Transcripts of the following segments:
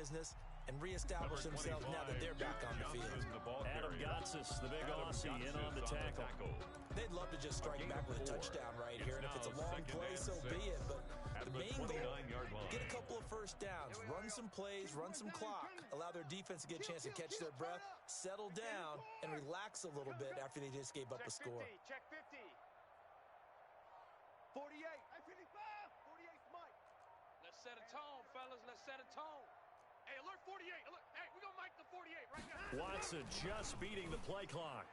business and reestablish themselves now that they're back on the field. Adam Gotsis, the big Aussie, in on the tackle. They'd love to just strike back with a touchdown right here, and if it's a long play, so be it. But the main goal, get a couple of first downs, run some plays, run some clock, allow their defense to get a chance to catch their breath, settle down, and relax a little bit after they just gave up a score. Check 50. 48. 48 Mike. Let's set a tone, fellas. Let's set a tone. Hey, alert 48. Alert. Hey, we're going to mic the 48 right now. Watson just beating the play clock.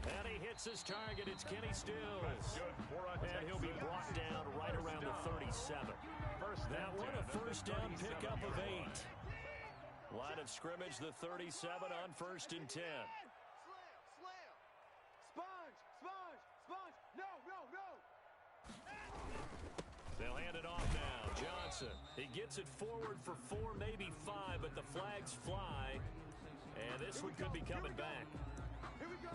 And he hits his target. It's Kenny Stills. And he'll be brought down right around the 37. That one a first down pickup of 8. Line of scrimmage, the 37 on 1st and 10. Slam. Sponge. No. They'll hand it off now. Johnson. He gets it forward for 4, maybe 5, but the flags fly. And this one could be coming back. Here we go.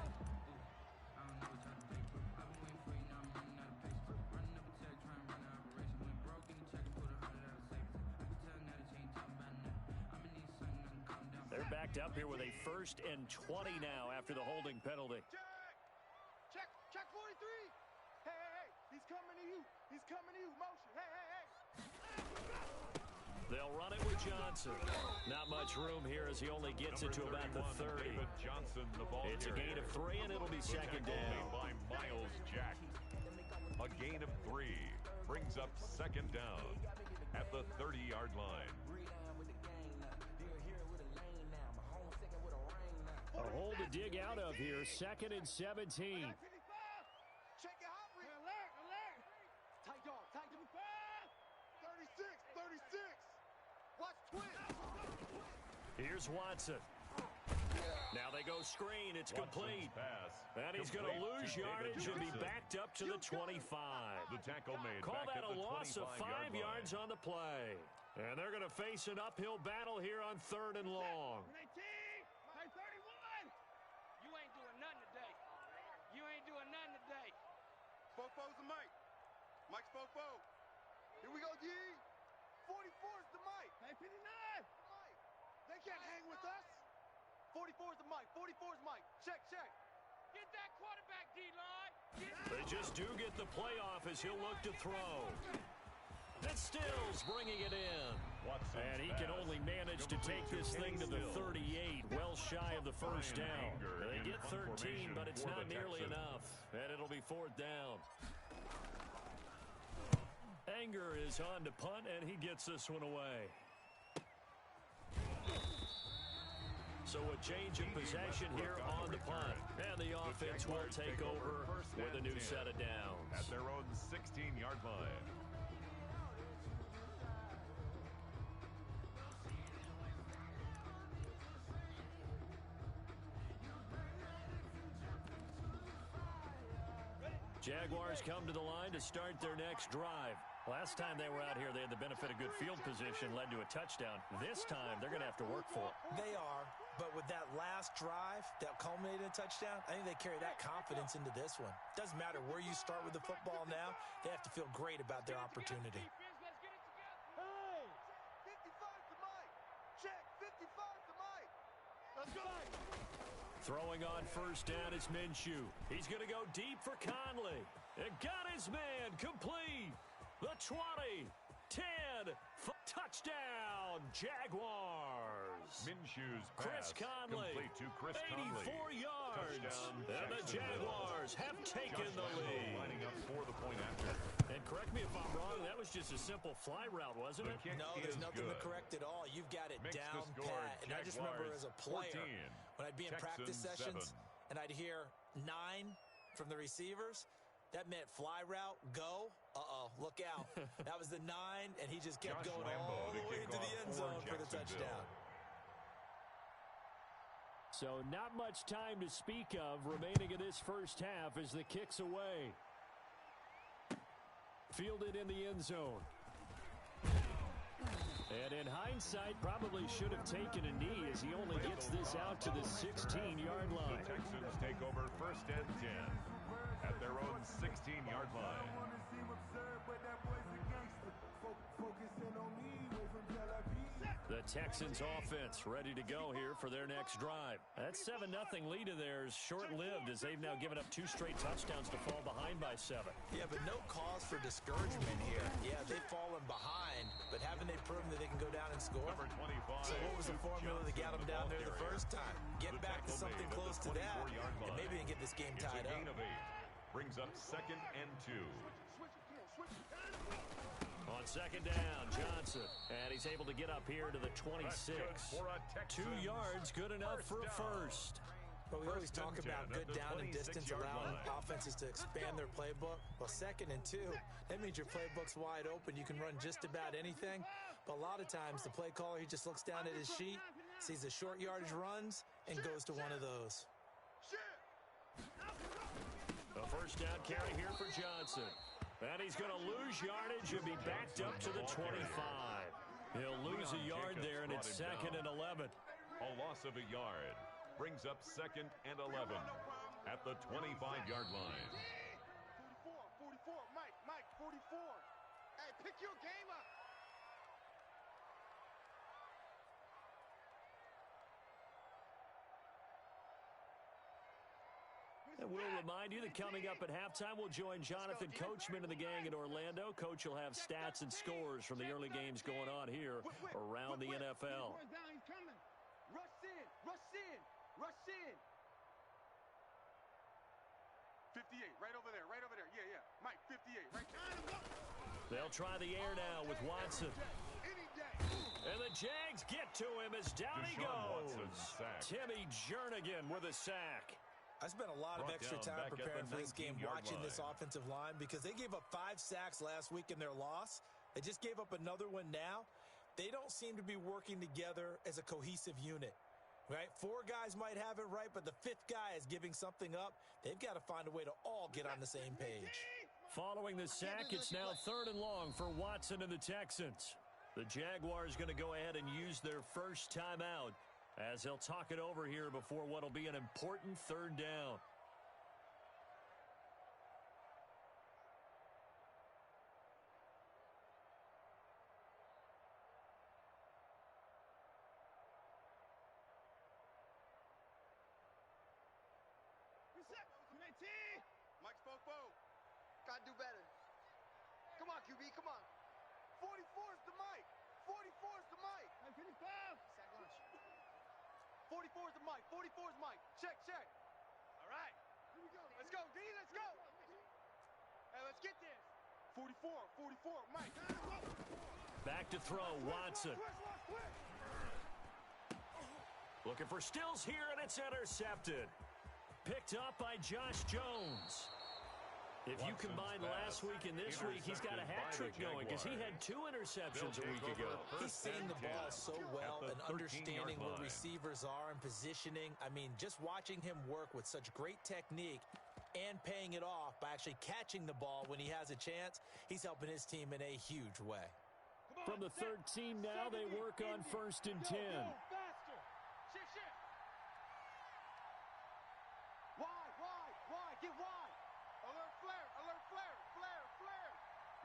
They're backed up here with a 1st and 20 now after the holding penalty. Check 43. Hey. He's coming to you. Motion. Hey. They'll run it with Johnson. Not much room here as he only gets it to about the 30. It's a gain of 3, and it'll be 2nd down. By Miles Jack. A gain of 3 brings up 2nd down at the 30-yard line. A hole to dig out of here. 2nd and 17. Check your hot read. Alert. Tight dog. 36. Watch twist. Here's Watson. Now they go screen. It's complete. And he's going to lose yardage and be backed up to the 25. The tackle made. Call that a loss of 5 yards on the play. And they're going to face an uphill battle here on 3rd and long. 19. 31. You ain't doing nothing today. Fofo's the Mike. Mike's Fofo. Here we go, D. 44's the Mike. 59. Mike. They can't hang with us. 44's the Mike. Check. Get that quarterback, D-line. They just do get the playoff as he'll look to throw. And Stills bringing it in. And he can only manage to take this thing to the 38, well shy of the 1st down. They get 13, but it's not nearly enough. And it'll be 4th down. Anger is on to punt, and he gets this one away. So a change of possession here on the punt. And the offense will take over with a new set of downs. At their own 16-yard line. Jaguars come to the line to start their next drive. Last time they were out here, they had the benefit of good field position, led to a touchdown. This time, they're going to have to work for it. They are, but with that last drive that culminated in a touchdown, I think they carry that confidence into this one. Doesn't matter where you start with the football now, they have to feel great about their opportunity. Hey! 55's the Mike. Check. 55's the Mike. Let's go. Throwing on 1st down is Minshew. He's going to go deep for Conley. And got his man complete. The 20, 10, touchdown, Jaguars. Minshew's Chris Conley, complete to Chris 84 yards. Touchdown, and the Jaguars have taken the lead. Lining up for the point after. And correct me if I'm wrong, that was just a simple fly route, wasn't it? No, there's nothing to correct at all. You've got it down pat. And I just remember as a player, 14, when I'd be in practice sessions and I'd hear 9 from the receivers, that meant fly route, go. Look out. That was the 9, and he just kept going all the way into the end zone for the touchdown. So not much time to speak of remaining in this first half as the kick's away. Fielded in the end zone. And in hindsight, probably should have taken a knee as he only gets this out to the 16-yard line. The Texans take over 1st and 10 at their own 16-yard line. The Texans offense ready to go here for their next drive. That 7-0 lead of theirs short-lived as they've now given up 2 straight touchdowns to fall behind by 7. Yeah, but no cause for discouragement here. Yeah, they've fallen behind, but haven't they proven that they can go down and score? Number 25. So what was the formula that got them down there the first time? Get back to something close to that, and maybe they can get this game tied up. Gain of 8 brings up 2nd and 2. On 2nd down, Johnson. And he's able to get up here to the 26. 2 yards, good enough for a first. But we always talk about good down and distance, allowing offenses to expand their playbook. Well, 2nd and 2, that means your playbook's wide open. You can run just about anything. But a lot of times, the play caller, he just looks down at his sheet, sees the short yardage runs, and goes to one of those. A first down carry here for Johnson. And he's going to lose yardage and be backed up to the 25. He'll lose a yard there, and it's 2nd and 11. A loss of a yard brings up 2nd and 11 at the 25-yard line. 44, Mike, 44. Hey, pick your game up. And we'll remind you that coming up at halftime, we'll join Jonathan Coachman and the gang in Orlando. Coach will have stats and scores from the early games going on here around the NFL. Rush in. 58, right over there. Yeah. Mike, 58, right there. They'll try the air now with Watson. And the Jags get to him as down he goes. Timmy Jernigan with a sack. I spent a lot of extra time preparing for this game, watching this offensive line, because they gave up 5 sacks last week in their loss. They just gave up another one now. They don't seem to be working together as a cohesive unit, right? 4 guys might have it right, but the 5th guy is giving something up. They've got to find a way to all get on the same page. Following the sack, it's now 3rd and long for Watson and the Texans. The Jaguars going to go ahead and use their first timeout, as they'll talk it over here before what will be an important 3rd down. Mike Spokebo. Gotta do better. Come on, QB, come on. 44 is the Mike. 44 is the Mike. 44 is the Mike. 44 is Mike. Check. All right. Here we go. Let's go, D. Let's go. Hey, let's get this. 44, Mike. Back to throw, Watson. Looking for Stills here, and it's intercepted. Picked up by Josh Jones. If you combine last week and this week, he's got a hat trick going because he had 2 interceptions a week ago. He's seeing the ball so well and understanding where receivers are and positioning. I mean, just watching him work with such great technique and paying it off by actually catching the ball when he has a chance, he's helping his team in a huge way. From the 13 now, they work on 1st and 10. Shit. Wide. Get wide. Alert flare.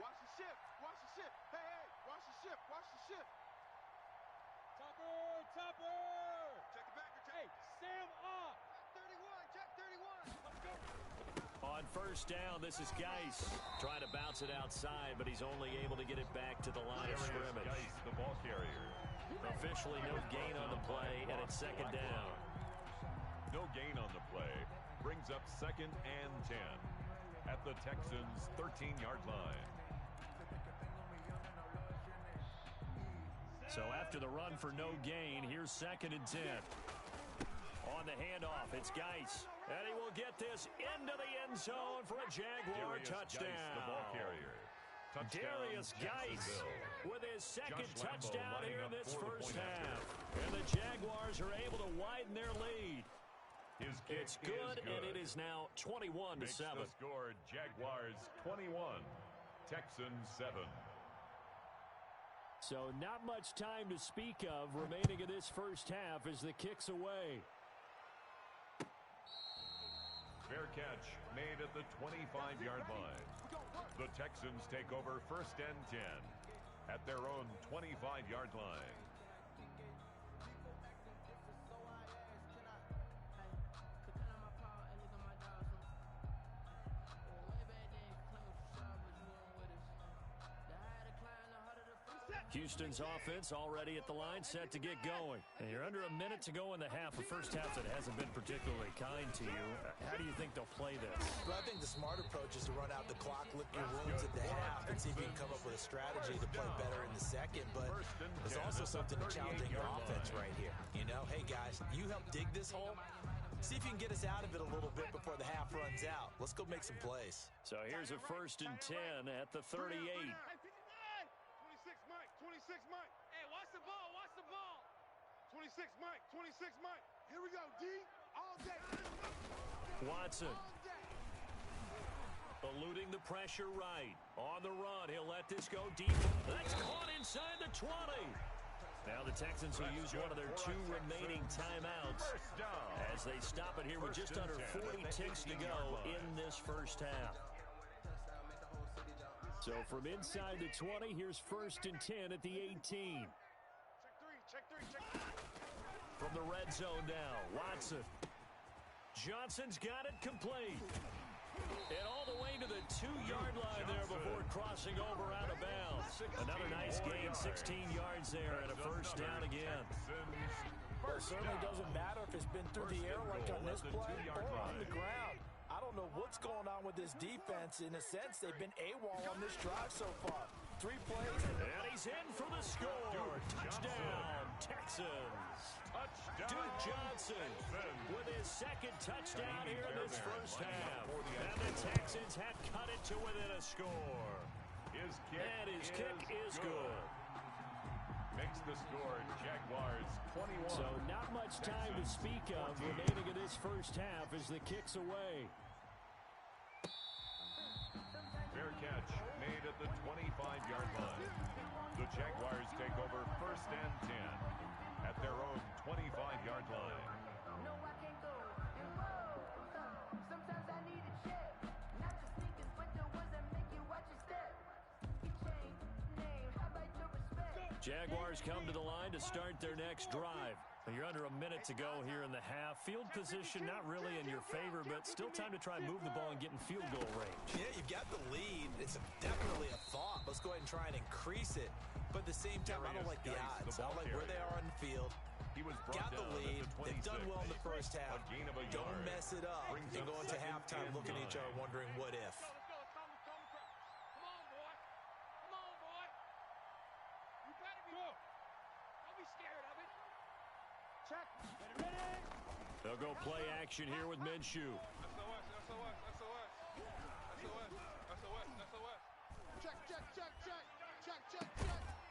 Watch the ship. Hey, watch the ship. Topper. Check the back. Hey, Sam off. Check 31. Let's go. On 1st down, this is Geis trying to bounce it outside, but he's only able to get it back to the line of scrimmage. Geis, the ball carrier. Officially no gain on the play, and it's 2nd down. No gain on the play brings up 2nd and 10 at the Texans' 13-yard line. So after the run for no gain, here's 2nd and 10. On the handoff, it's Geis. And he will get this into the end zone for a Jaguar touchdown. Geis, the ball carrier. Touchdown, Darius Geis with his 2nd touchdown here in this first half. And the Jaguars are able to widen their lead. It's good, and it is now 21-7. Makes the score Jaguars 21, Texans 7. So not much time to speak of remaining in this first half as the kick's away. Fair catch made at the 25-yard line. The Texans take over 1st and 10 at their own 25-yard line. Houston's offense already at the line, set to get going. And you're under a minute to go in the half, a first half that hasn't been particularly kind to you. How do you think they'll play this? Well, I think the smart approach is to run out the clock, lick your wounds at the half, and see if you can come up with a strategy to play better in the second. But there's also something challenging your offense right here. You know, hey, guys, you help dig this hole. See if you can get us out of it a little bit before the half runs out. Let's go make some plays. So here's a 1st and 10 at the 38. 26, Mike. 26, Mike. Hey, watch the ball. Watch the ball. 26, Mike. 26, Mike. Here we go, D. All day. Watson. All day. Eluding the pressure right. On the run, he'll let this go deep. That's caught inside the 20. Now the Texans will use one of their 2 remaining timeouts as they stop it here with just under 40 ticks to go in this first half. So from inside the 20, here's 1st and 10 at the 18. Check three. From the red zone now, Watson. Johnson's got it complete. And all the way to the 2-yard line there before crossing over out of bounds. Another nice gain, 16 yards there, and a first down again. Well, it certainly doesn't matter if it's been through the air like on this play or on the ground. I don't know what's going on with this defense. In a sense, they've been AWOL on this drive so far. 3 plays. And he's in for the score. Touchdown, Texans. Duke Johnson with his 2nd touchdown here in this first half. And the Texans have cut it to within a score. And his kick is good. Makes the score Jaguars 21. So not much time to speak of remaining in this first half as the kick's away. Fair catch made at the 25-yard line. The Jaguars take over 1st and 10 at their own 25-yard line. No, I can't go. And whoa, sometimes I need a check. Not the sneakers, but the ones that make you watch your step. You change name, how about your respect? Jaguars come to the line to start their next drive. You're under a minute to go here in the half. Field position not really in your favor, but still time to try and move the ball and get in field goal range. Yeah, you've got the lead. It's definitely a thought. Let's go ahead and try and increase it. But at the same time, I don't like the odds. I don't like where they are on the field. Got the lead. They've done well in the first half. Don't mess it up. And go into halftime looking at each other wondering what if. Let's go. Come on, boy. Come on, boy. You better be. Don't be scared of it. Check. Ready. They'll go play action here with Minshew. Check.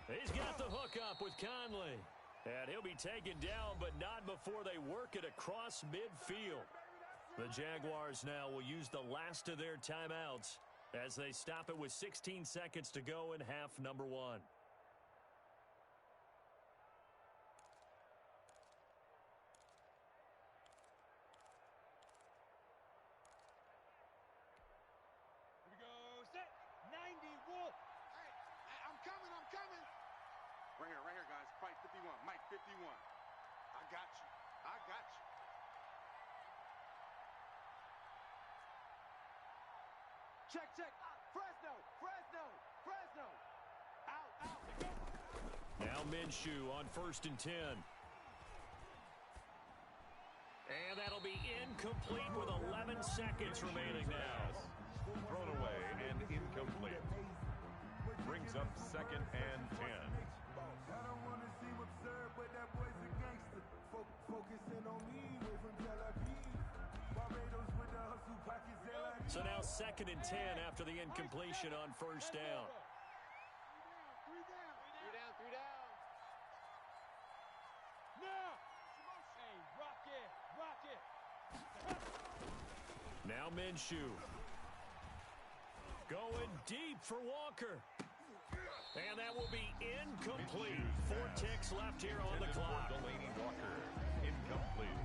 He's got the hook up with Conley. And he'll be taken down, but not before they work it across midfield. The Jaguars now will use the last of their timeouts as they stop it with 16 seconds to go in half number 1. Right here, guys. Fight 51. Mike, 51. I got you. Check. Fresno. Out. Now Minshew on 1st and 10. And that'll be incomplete with 11 seconds remaining now. Thrown away and incomplete. Brings up 2nd and 10. So now 2nd and 10 after the incompletion on 1st down. Three down. Now. Hey, rock it. Now Minshew. Going deep for Walker. And that will be incomplete. 4 ticks left here on the clock. Delaney Walker, incomplete.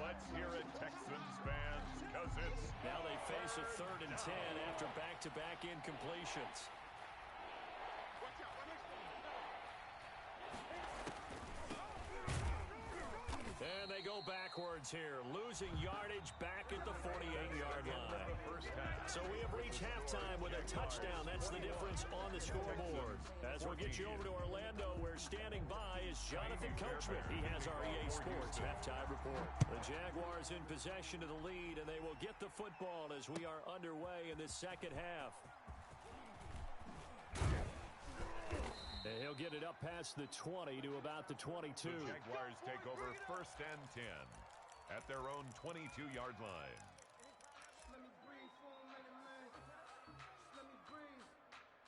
Let's hear it, Texans fans, because it's... Now they face a 3rd and 10 after back-to-back incompletions. And they go back backwards here, losing yardage back at the 48-yard line. So we have reached halftime with a touchdown. That's the difference on the scoreboard. As we'll get you over to Orlando, where standing by is Jonathan Coachman. He has our EA Sports halftime report. The Jaguars in possession of the lead, and they will get the football as we are underway in this second half. And he'll get it up past the 20 to about the 22. The Jaguars take over 1st and 10 at their own 22-yard line. Let me breathe for a minute, man. Just let me breathe.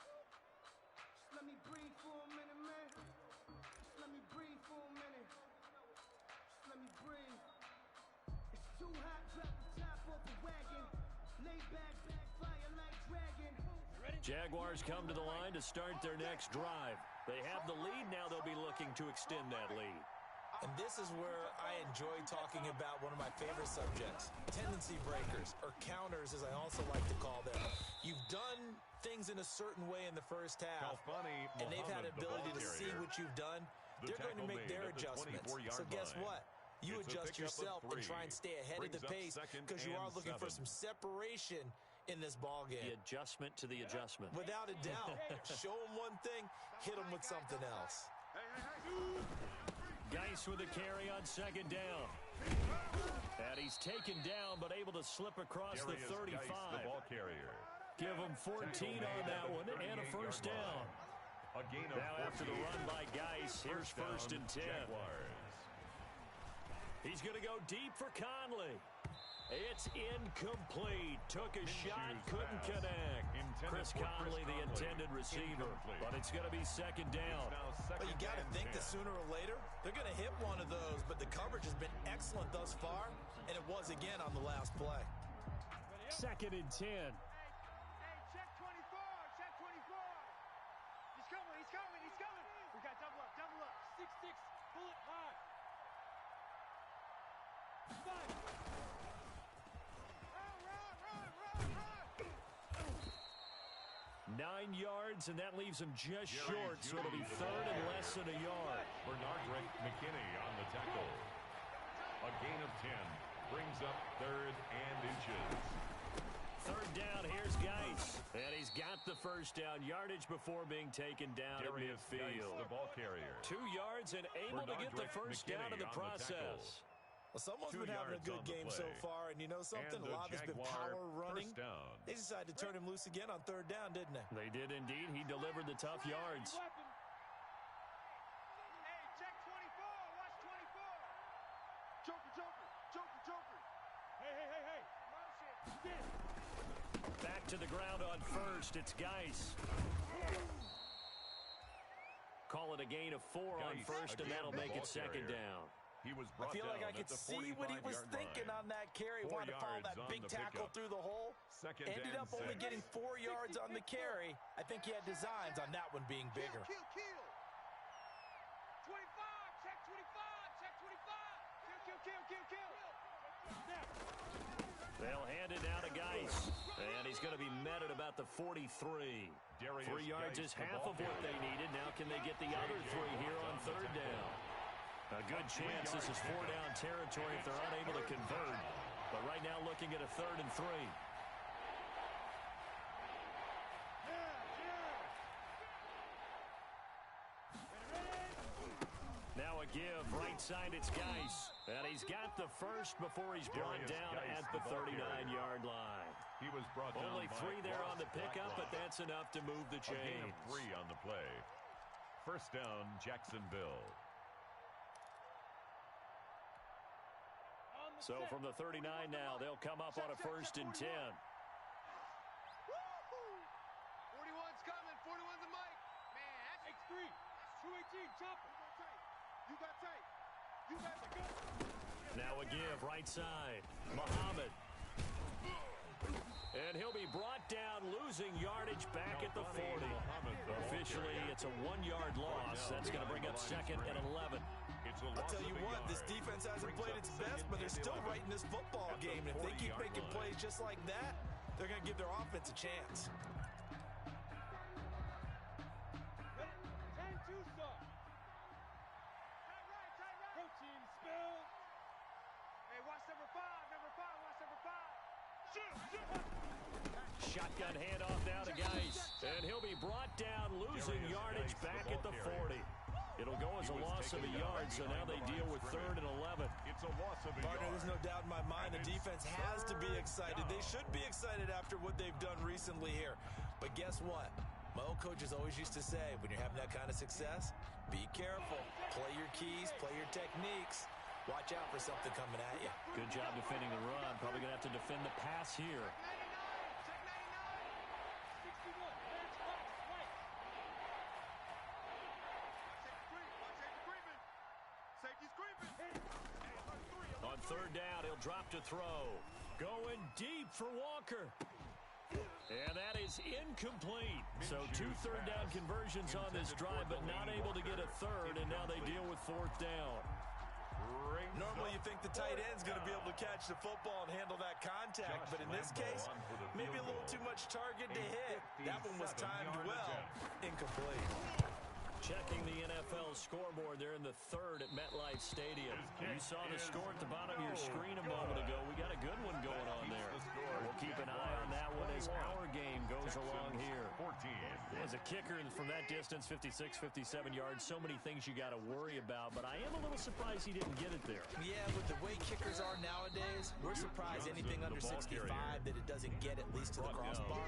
Just let me breathe for a minute, man. Just let me breathe for a minute. Just let me breathe. It's too hot, drop the top off the wagon. Lay back, fire like dragon. Jaguars come to the line to start their next drive. They have the lead. Now they'll be looking to extend that lead. And this is where I enjoy talking about one of my favorite subjects, tendency breakers, or counters as I also like to call them. You've done things in a certain way in the first half, and they've had ability to see what you've done. They're going to make their adjustments. So guess what? You adjust yourself and try and stay ahead of the pace because you are looking for some separation in this ball game. The adjustment to the adjustment. Without a doubt. Show them one thing, hit them with something else. Geis with a carry on 2nd down. And he's taken down, but able to slip across the 35. The ball carrier. Give him 14 on that one and a 1st down. A gain of now after the run by Geis, here's 1st and 10. Jaguars. He's going to go deep for Conley. It's incomplete. Took a shot, couldn't connect. Chris Conley, the intended receiver. But it's going to be 2nd down. But you got to think that sooner or later, they're going to hit one of those. But the coverage has been excellent thus far, and it was again on the last play. 2nd and 10. Hey, check 24, check 24. He's coming, he's coming, he's coming. We got double up, 6-6, pull it hard. 9 yards, and that leaves him just short, so it'll be 3rd and less than a yard. Bernard McKinney on the tackle. A gain of 10 brings up 3rd and inches. 3rd down, here's Geis. And he's got the 1st down. Yardage before being taken down at midfield. The ball carrier. 2 yards and able to get the 1st down in the process. Well, someone's been having a good game so far, and you know something? A lot of it's been power running. They decided to turn him loose again on 3rd down, didn't they? They did indeed. He delivered the tough yards. Hey, check 24, watch 24. Joker. Hey. Motion. Back to the ground on 1st. It's Geis. Call it a gain of 4 on 1st, and that'll make it 2nd down. He was I feel like I could see what he was thinking on that carry. Wanted to follow that big tackle through the hole. Ended up only getting 4 yards on the carry. I think he had designs on that one being bigger. Kill. 25, check 25. Kill. They'll hand it now to Geis. And he's going to be met at about the 43. 3 yards is half of what they needed. Now can they get the other 3 here on 3rd down? A good chance this is 4-down territory if they're unable to convert. But right now looking at a 3rd and 3. Now a give, right side, it's Geis. And he's got the 1st before he's brought down at the 39-yard line. He was brought down. Only 3 there on the pickup, but that's enough to move the chains. 3 on the play. 1st down, Jacksonville. So from the 39 now, they'll come up on a 1st and 10. 41's coming. 41's the mic. Man, that's X3. 218, jumper. You got tight. Now a give, right side. Muhammad. And he'll be brought down, losing yardage back at the 40. Officially, it's a 1-yard loss. That's going to bring up 2nd and 11. I'll tell you what, this defense hasn't played its best, but they're still right in this football game. And if they keep making plays just like that, they're going to give their offense a chance. 10-2, sir. Tight right. Protein spill. Number five, watch number five. Shotgun handoff now to Geis. And he'll be brought down, losing yardage back at the 40. It'll go as a loss of a yard, so now they deal with 3rd and 11. It's a loss of a Partner, yard. there's no doubt in my mind the defense has to be excited. They should be excited after what they've done recently here. But guess what? My old coaches always used to say, when you're having that kind of success, be careful. Play your keys, play your techniques. Watch out for something coming at you. Good job defending the run. Probably going to have to defend the pass here. On 3rd down, he'll drop to throw. Going deep for Walker. And that is incomplete. So 2 third-down conversions on this drive, but not able to get a 3rd, and now they deal with 4th down. Normally you think the tight end's going to be able to catch the football and handle that contact, but in this case, maybe a little too much target to hit. That one was timed well. Incomplete. Checking the NFL scoreboard there in the 3rd at MetLife Stadium. You saw the score at the bottom of your screen a moment ago. We got a good one going on there. We'll keep an eye on that one as our game goes along here. As a kicker from that distance, 56, 57 yards, so many things you got to worry about, but I am a little surprised he didn't get it there. Yeah, with the way kickers are nowadays, we're surprised anything under 65 that it doesn't get at least to the crossbar.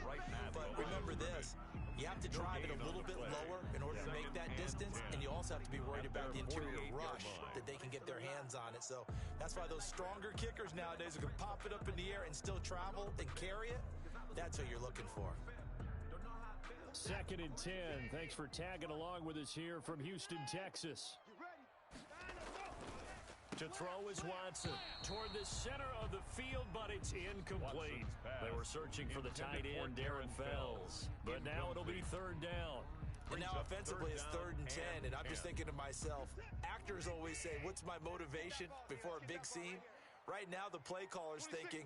But remember this, you have to drive it a little bit lower in order to make that distance, and you also have to be worried about the interior rush that they can get their hands on it. So that's why those stronger kickers nowadays are going to pop it up in the air and still travel and carry it. That's what you're looking for. 2nd and 10. Thanks for tagging along with us here from Houston, Texas. To throw is Watson toward the center of the field, but it's incomplete. They were searching for the tight end, Darren Fells. But now it'll be 3rd down. And now offensively it's 3rd and 10, and I'm just thinking to myself, actors always say, what's my motivation before a big scene? Right now the play caller's thinking,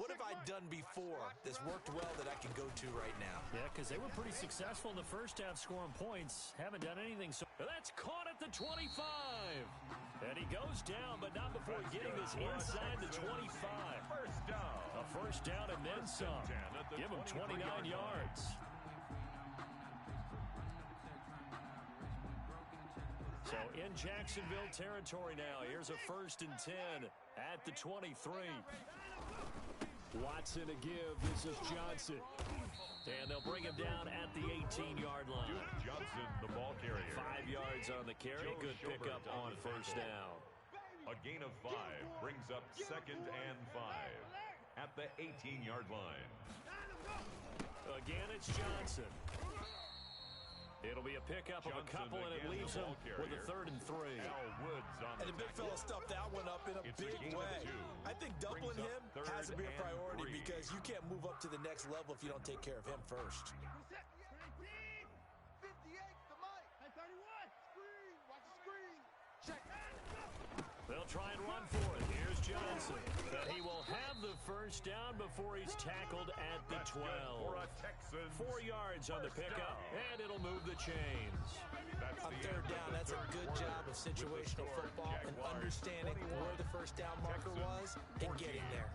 what have I done before that's worked well that I can go to right now? Yeah, because they were pretty successful in the first half scoring points. Haven't done anything so. That's caught at the 25. And he goes down, but not before getting this inside the 25. First down. A first down and then some. Give him 29 yards. So in Jacksonville territory now. Here's a 1st and 10 at the 23. Watson a give. This is Johnson. And they'll bring him down at the 18-yard line. Duke Johnson, the ball carrier. 5 yards on the carry. Good pickup on first down. A gain of 5 brings up 2nd and 5 at the 18-yard line. Again, it's Johnson. It'll be a pickup of a couple, and it leaves him with a 3rd and 3. Al Woods on And the big fella stuffed that one up in a big way. I think doubling him has to be a priority because you can't move up to the next level if you don't take care of him first. 58 to Mike. Hey, 31. Screen. Watch the screen. Check. They'll try and run for it. Here's Johnson. But he will have the first down before he's tackled at the 12. 4 yards on the pickup, and it'll move the chains. On 3rd down, that's a good job of situational football and understanding where the first down marker was and getting there.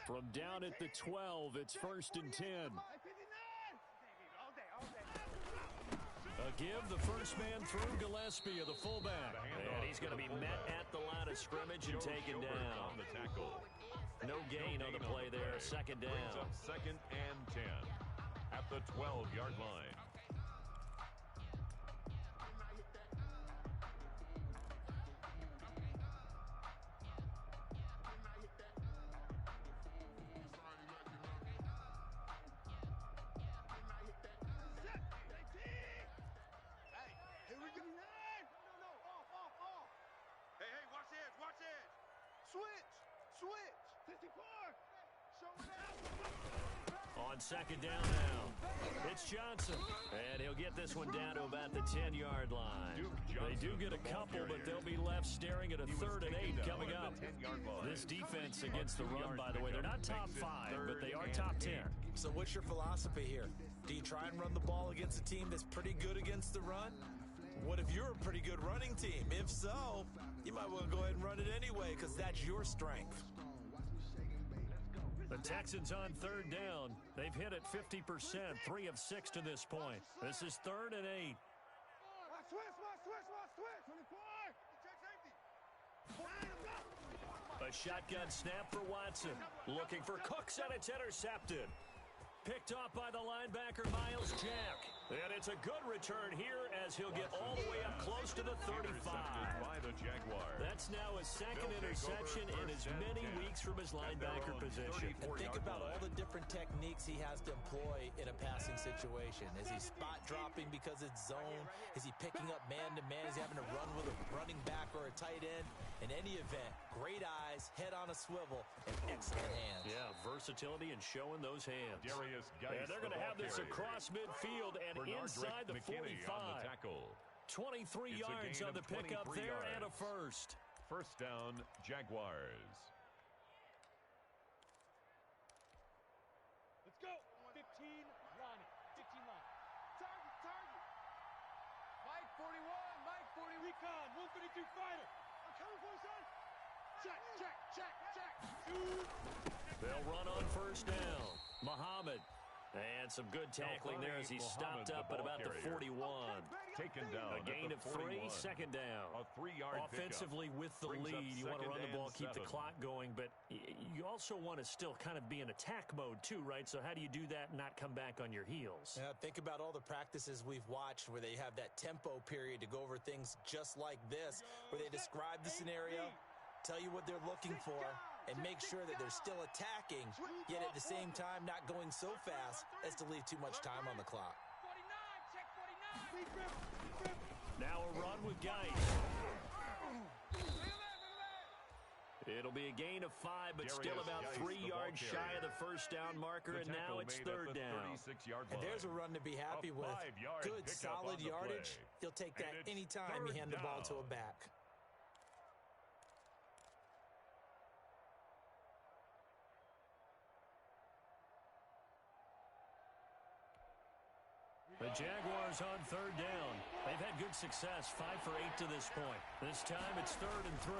From down at the 12, it's 1st and 10. A give, the first man through Gillespie of the fullback. And he's going to be met at the line of scrimmage and taken down. No gain on the play there, 2nd down. 2nd and 10 at the 12-yard line. Switch! 54! Show it out! On second down now, it's Johnson. And he'll get this one down to about the 10-yard line. They do get a couple, but they'll be left staring at a 3rd and 8 coming up. This defense against the run, by the way, they're not top 5, but they are top 10. So what's your philosophy here? Do you try and run the ball against a team that's pretty good against the run? What if you're a pretty good running team? If so, you might want to go ahead and run it anyway because that's your strength. The Texans on 3rd down. They've hit it 50%, 3 of 6 to this point. This is 3rd and 8. A shotgun snap for Watson. Looking for Cooks, and it's intercepted. Picked off by the linebacker, Miles Jack. And it's a good return here as he'll get all the way up close to the 35. By the Jaguars. That's now his second interception in as many weeks from his linebacker position. And think about all the different techniques he has to employ in a passing situation. Is he spot dropping because it's zone? Is he picking up man-to-man? Is he having to run with a running back or a tight end? In any event, great eyes, head on a swivel, and excellent hands. Yeah, versatility and showing those hands. And they're going to have this across midfield and inside the 45. On the tackle. 23 yards on the pickup there and a first. First down, Jaguars. Let's go. 15 line. 15 line. Target. Mike 41. Mike 40. Recon. 132 fighter. I'm coming for you, son. Check. They'll run on first down. Muhammad. And some good tackling there as he stopped up at about the 41. Taken down. A gain of 3, second down. A 3-yard Offensively with the lead, you want to run the ball, keep the clock going, but you also want to still kind of be in attack mode too, right? So how do you do that and not come back on your heels? Yeah, think about all the practices we've watched where they have that tempo period to go over things just like this, where they describe the scenario, tell you what they're looking for, and make sure that they're still attacking, yet at the same time not going so fast as to leave too much time on the clock. 49. Check 49. Now a run with Geis. It'll be a gain of 5, but still about 3 yards shy of the first down marker, and now it's 3rd down. And there's a run to be happy with. Good, solid yardage. You'll take that anytime you hand the ball to a back. The Jaguars on 3rd down. They've had good success, 5 for 8 to this point. This time it's 3rd and 3.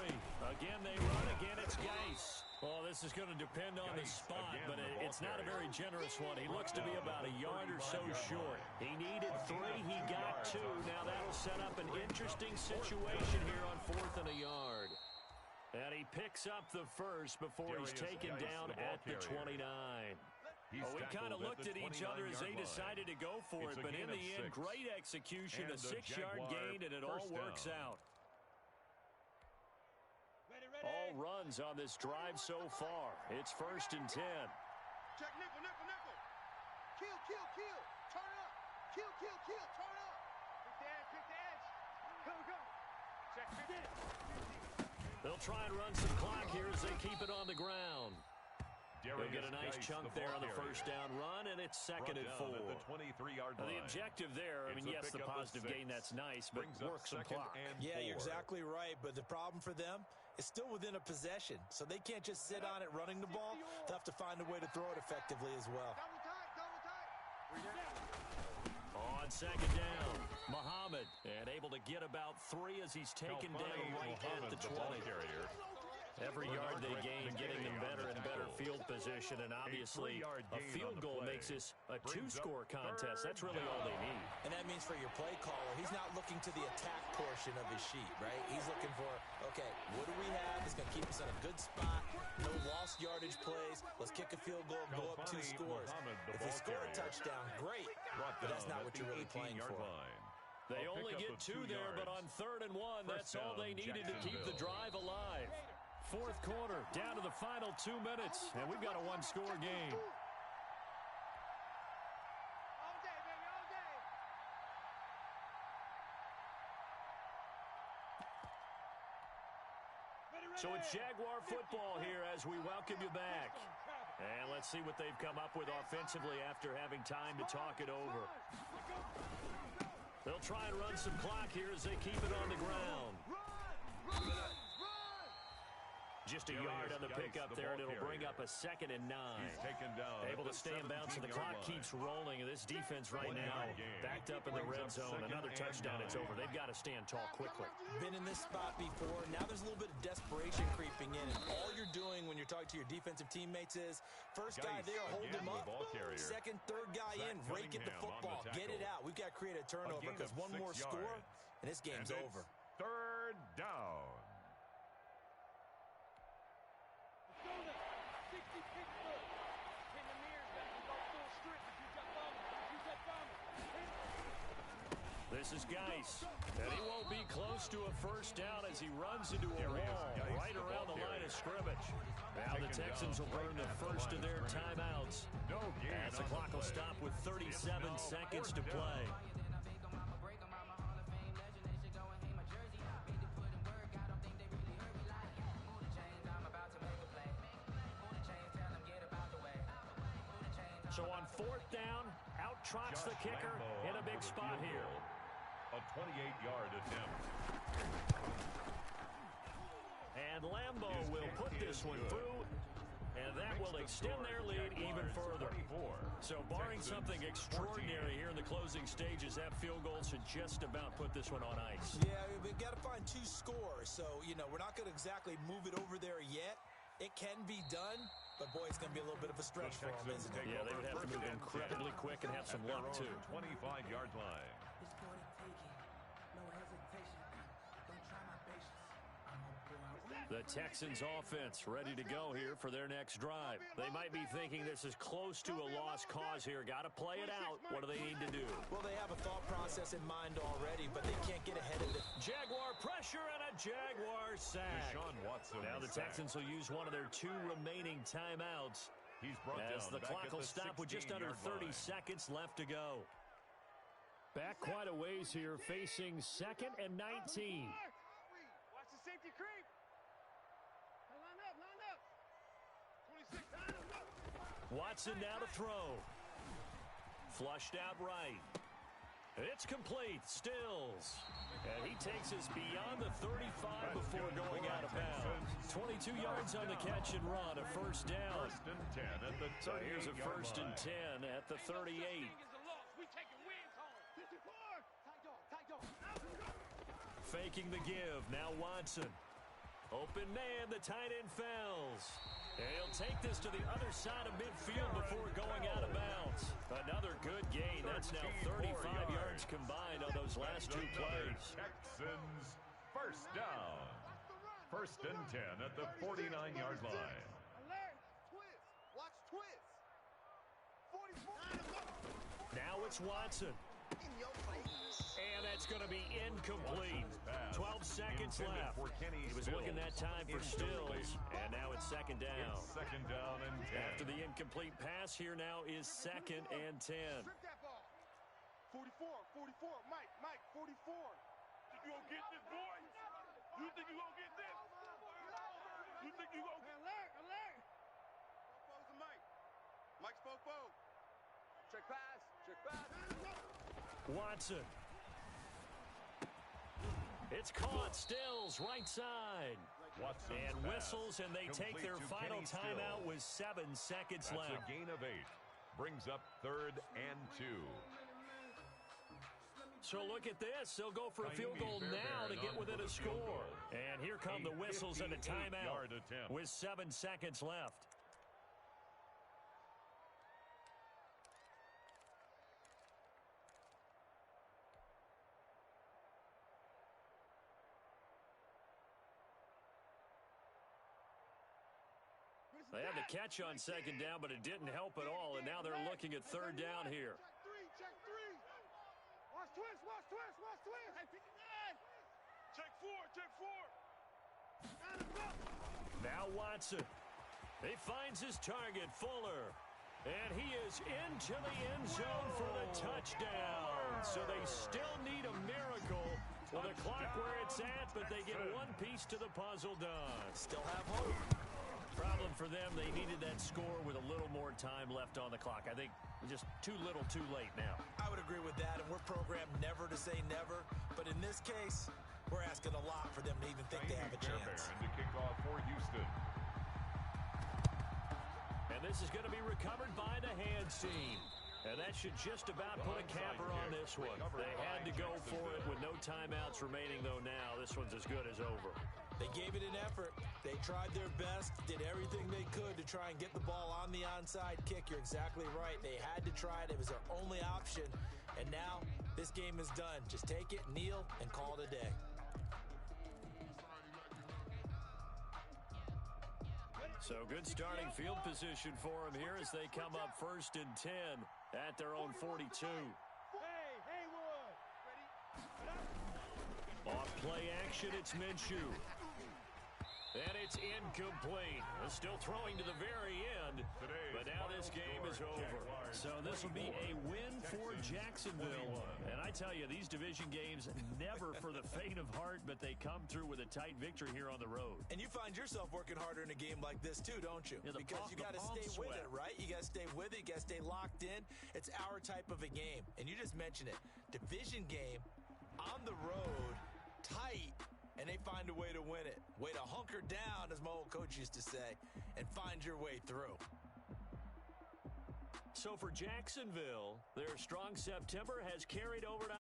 Again they run, again it's Geis. Oh, this is going to depend on the spot, but it's not a very generous one. He looks to be about a yard or so short. He needed 3, he got 2. Now that'll set up an interesting situation here on 4th and a yard. And he picks up the first before he's taken down at the 29. We kind of looked at each other as they decided to go for it, but in the end, great execution, a 6-yard gain, and it all works out. All runs on this drive so far. It's 1st and 10. Check nickel. Kill. Turn up. Kill. Turn up. Pick the edge. Go. Check 50. They'll try and run some clock here as they keep it on the ground. They'll get a nice chunk there on the first down run, and it's 2nd and 4. The 23-yard line. The objective there, I mean, yes, the positive gain, that's nice, but work some clock. Yeah, you're exactly right, but the problem for them is still within a possession, so they can't just sit on it running the ball. They'll have to find a way to throw it effectively as well. Double tight. On second down, Muhammad, and able to get about 3 as he's taken down right at the 20. Every yard they gain, getting them better and better field position, and obviously a field goal makes this a 2-score contest. That's really all they need. And that means for your play caller, he's not looking to the attack portion of his sheet, right? He's looking for, okay, what do we have that's going to keep us in a good spot? No lost yardage plays. Let's kick a field goal and go up 2 scores. If we score a touchdown, great, but that's not what you're really playing for. They only get 2 there, but on 3rd and 1, that's all they needed to keep the drive alive. 4th quarter, down to the final 2 minutes, and we've got a 1-score game. All day, baby, all day. So it's Jaguar football here as we welcome you back. And let's see what they've come up with offensively after having time to talk it over. They'll try and run some clock here as they keep it on the ground. Just a yard on the pickup there, and it'll bring up a 2nd and 9. He's taken down. Able to stay in bounds, and the clock keeps rolling. And this defense right now backed up in the red zone. Another touchdown, it's over. They've got to stand tall quickly. Been in this spot before. Now there's a little bit of desperation creeping in. And all you're doing when you're talking to your defensive teammates is first guy there, hold him up. Second, third guy in, rake at the football. Get it out. We've got to create a turnover because one more score, and this game's over. 3rd down. This is Geis, and he won't be close to a first down as he runs into a wall right around the line of scrimmage. Now the Texans will burn the first of their timeouts as the clock will stop with 37 seconds to play. So on 4th down, out trots the kicker in a big spot here. A 28-yard attempt. And Lambeau will put this one through, and that will extend their lead even further. So barring something extraordinary here in the closing stages, that field goal should just about put this one on ice. Yeah, we've got to find 2 scores. So, we're not going to exactly move it over there yet. It can be done, but, boy, it's going to be a little bit of a stretch for them, isn't it? Yeah, they would have to move incredibly quick and have some luck, too. 25-yard line. The Texans offense ready to go here for their next drive. They might be thinking this is close to a lost cause here. Got to play it out. What do they need to do? Well, they have a thought process in mind already, but they can't get ahead of it. Jaguar pressure and a Jaguar sack. Now the Texans will use one of their 2 remaining timeouts as the clock will stop with just under 30 seconds left to go. Back quite a ways here, facing 2nd and 19. Watch the safety creep. Watson now to throw. Flushed out right. It's complete. Stills. And he takes us beyond the 35 before going out of bounds. 22 yards on the catch and run. A first down. So here's a 1st and 10 at the 38. Faking the give. Now Watson. Open man. The tight end fells. And he'll take this to the other side of midfield before going out of bounds. Another good gain. That's now 35 yards combined on those last 2 plays. Texans first down. 1st and 10 at the 49-yard line. Alert! Twist! Watch twist! 44! Now it's Watson. In your face. And that's going to be incomplete. 12 seconds left. He was looking that time for Stills. And now it's 2nd down. It's 2nd down and 10. After the incomplete pass, here now is 2nd and 10. Strip that ball. 44, 44. Mike, 44. Think you gonna get this, boy? You think you gonna get this? You think you gonna get Alert! Spo's the Mike. Mike Spopo. Check pass. Watson. It's caught. Stills right side. And whistles, and they take their final timeout with 7 seconds left. That's a gain of 8. Brings up 3rd and 2. So look at this. They'll go for a field goal now to get within a score. And here come the whistles and a timeout with 7 seconds left. They had the catch on 2nd down, but it didn't help at all, and now they're looking at 3rd down here. Check 3. Watch twist. Hey, 59. check 4. Now Watson. He finds his target, Fuller. And he is into the end zone for the touchdown. So they still need a miracle with the clock where it's at, but they get one piece to the puzzle done. Still have hope. Problem for them, they needed that score with a little more time left on the clock. I think just too little too late now. I would agree with that, and we're programmed never to say never. But in this case, we're asking a lot for them to even think they have a chance. And to kick off for Houston. And this is going to be recovered by the hands team. And that should just about put a capper on this one. They had to go for it with no timeouts remaining, though now this one's as good as over. They gave it an effort. They tried their best, did everything they could to try and get the ball on the onside kick. You're exactly right. They had to try it. It was their only option. And now this game is done. Just take it, kneel, and call it a day. So good starting field position for them here as they come up 1st and 10 at their own 42. Hey, Haywood. Ready? Off play action, it's Minshew. And it's incomplete. They're still throwing to the very end, but now this game is over. So this will be a win for Jacksonville. And I tell you, these division games, never for the faint of heart, but they come through with a tight victory here on the road. And you find yourself working harder in a game like this too, don't you? Yeah, because you got to stay with it, right? You got to stay with it. You got to stay locked in. It's our type of a game. And you just mentioned it. Division game, on the road, tight. And they find a way to win it. Way to hunker down, as my old coach used to say, and find your way through. So for Jacksonville, their strong September has carried over to